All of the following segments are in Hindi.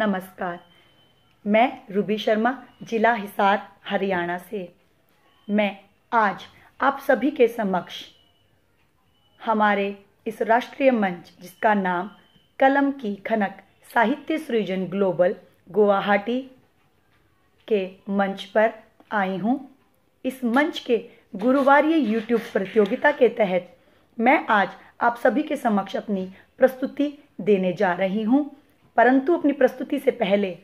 नमस्कार। मैं रूबी शर्मा, जिला हिसार, हरियाणा से। मैं आज आप सभी के समक्ष हमारे इस राष्ट्रीय मंच, जिसका नाम कलम की खनक साहित्य सृजन ग्लोबल गुवाहाटी के मंच पर आई हूँ। इस मंच के गुरुवारीय यूट्यूब प्रतियोगिता के तहत मैं आज आप सभी के समक्ष अपनी प्रस्तुति देने जा रही हूँ। परंतु अपनी प्रस्तुति से पहले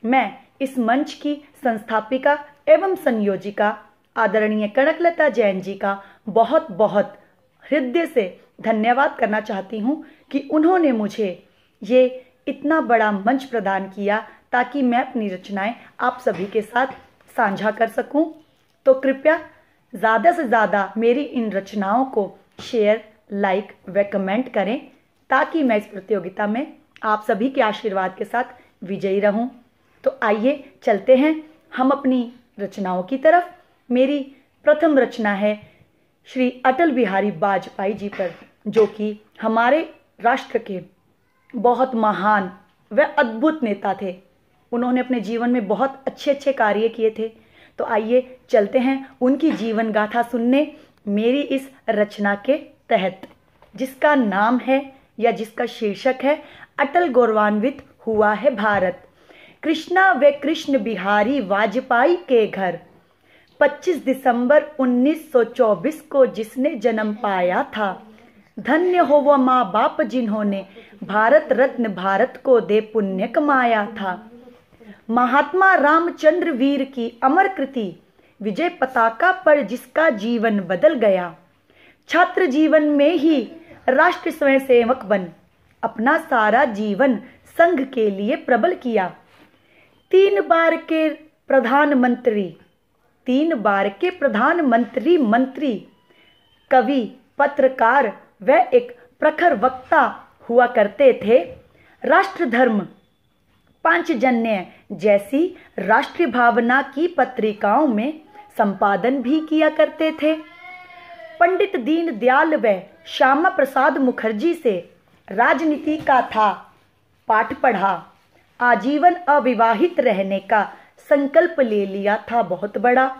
मैं इस मंच की संस्थापिका एवं संयोजिका आदरणीय कनकलता जैन जी का बहुत बहुत हृदय से धन्यवाद करना चाहती हूँ कि उन्होंने मुझे ये इतना बड़ा मंच प्रदान किया ताकि मैं अपनी रचनाएं आप सभी के साथ साझा कर सकूं। तो कृपया ज़्यादा से ज़्यादा मेरी इन रचनाओं को शेयर, लाइक व कमेंट करें ताकि मैं इस प्रतियोगिता में आप सभी के आशीर्वाद के साथ विजयी रहूं। तो आइए चलते हैं हम अपनी रचनाओं की तरफ। मेरी प्रथम रचना है श्री अटल बिहारी वाजपेयी जी पर, जो कि हमारे राष्ट्र के बहुत महान व अद्भुत नेता थे। उन्होंने अपने जीवन में बहुत अच्छे अच्छे कार्य किए थे। तो आइए चलते हैं उनकी जीवन गाथा सुनने मेरी इस रचना के तहत, जिसका नाम है या जिसका शीर्षक है अटल गौरवान्वित हुआ है भारत। कृष्णा व कृष्ण बिहारी वाजपेयी के घर 25 दिसंबर 1924 को जिसने जन्म पाया था, धन्य हो वह माँ बाप जिन्होंने भारत रत्न भारत को दे पुण्य कमाया था। महात्मा रामचंद्र वीर की अमर कृति विजय पताका पर जिसका जीवन बदल गया, छात्र जीवन में ही राष्ट्र स्वयंसेवक बन अपना सारा जीवन संघ के लिए प्रबल किया। 3 बार के प्रधानमंत्री, मंत्री, कवि, पत्रकार व एक प्रखर वक्ता हुआ करते थे। राष्ट्र धर्म, पांचजन्य जैसी राष्ट्रीय भावना की पत्रिकाओं में संपादन भी किया करते थे। पंडित दीनदयाल व श्यामा प्रसाद मुखर्जी से राजनीति का था पाठ पढ़ा। आजीवन अविवाहित रहने का संकल्प ले लिया था बहुत बड़ा।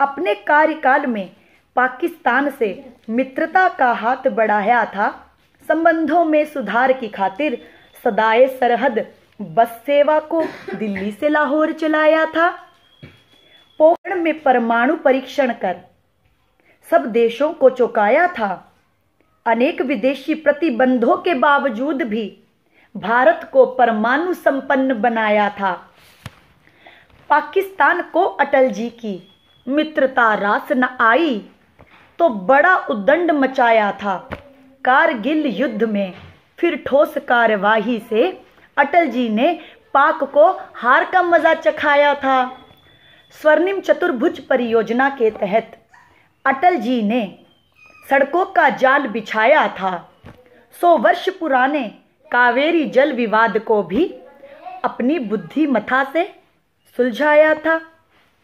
अपने कार्यकाल में पाकिस्तान से मित्रता का हाथ बढ़ाया था। संबंधों में सुधार की खातिर सदाए सरहद बस सेवा को दिल्ली से लाहौर चलाया था। पोखरण में परमाणु परीक्षण कर सब देशों को चौंकाया था। अनेक विदेशी प्रतिबंधों के बावजूद भी भारत को परमाणु संपन्न बनाया था। पाकिस्तान को अटल जी की मित्रता रास न आई तो बड़ा उद्दंड मचाया था। कारगिल युद्ध में फिर ठोस कार्यवाही से अटल जी ने पाक को हार का मजा चखाया था। स्वर्णिम चतुर्भुज परियोजना के तहत अटल जी ने सड़कों का जाल बिछाया था। 100 वर्ष पुराने कावेरी जल विवाद को भी अपनी बुद्धिमत्ता से सुलझाया था।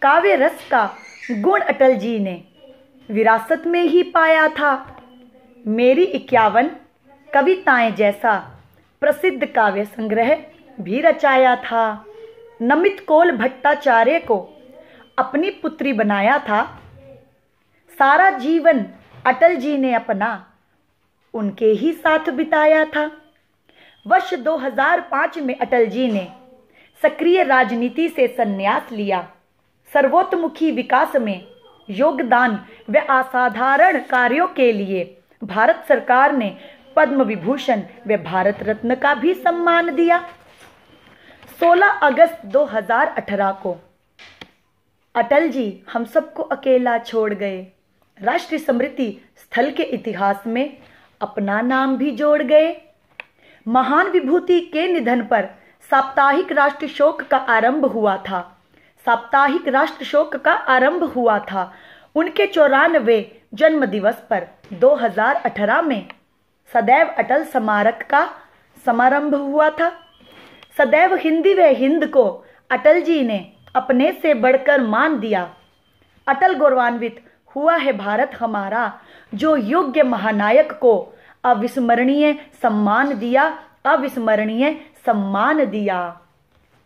काव्य रस का गुण अटल जी ने विरासत में ही पाया था। मेरी 51 कविताएं जैसा प्रसिद्ध काव्य संग्रह भी रचाया था। नमित कौल भट्टाचार्य को अपनी पुत्री बनाया था। सारा जीवन अटल जी ने अपना उनके ही साथ बिताया था। वर्ष 2005 में अटल जी ने सक्रिय राजनीति से संन्यास लिया। सर्वतोमुखी विकास में योगदान व असाधारण कार्यों के लिए भारत सरकार ने पद्म विभूषण व भारत रत्न का भी सम्मान दिया। 16 अगस्त 2018 को अटल जी हम सबको अकेला छोड़ गए। राष्ट्रीय स्मृति स्थल के इतिहास में अपना नाम भी जोड़ गए। महान विभूति के निधन पर साप्ताहिक राष्ट्र शोक का आरंभ हुआ था। उनके 94वें जन्म दिवस पर 2018 में सदैव अटल स्मारक का समारंभ हुआ था। सदैव हिंदी व हिंद को अटल जी ने अपने से बढ़कर मान दिया। अटल गौरवान्वित हुआ है भारत हमारा, जो योग्य महानायक को अविस्मरणीय सम्मान दिया।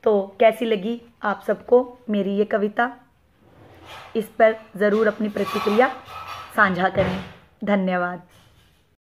तो कैसी लगी आप सबको मेरी ये कविता? इस पर ज़रूर अपनी प्रतिक्रिया साझा करें। धन्यवाद।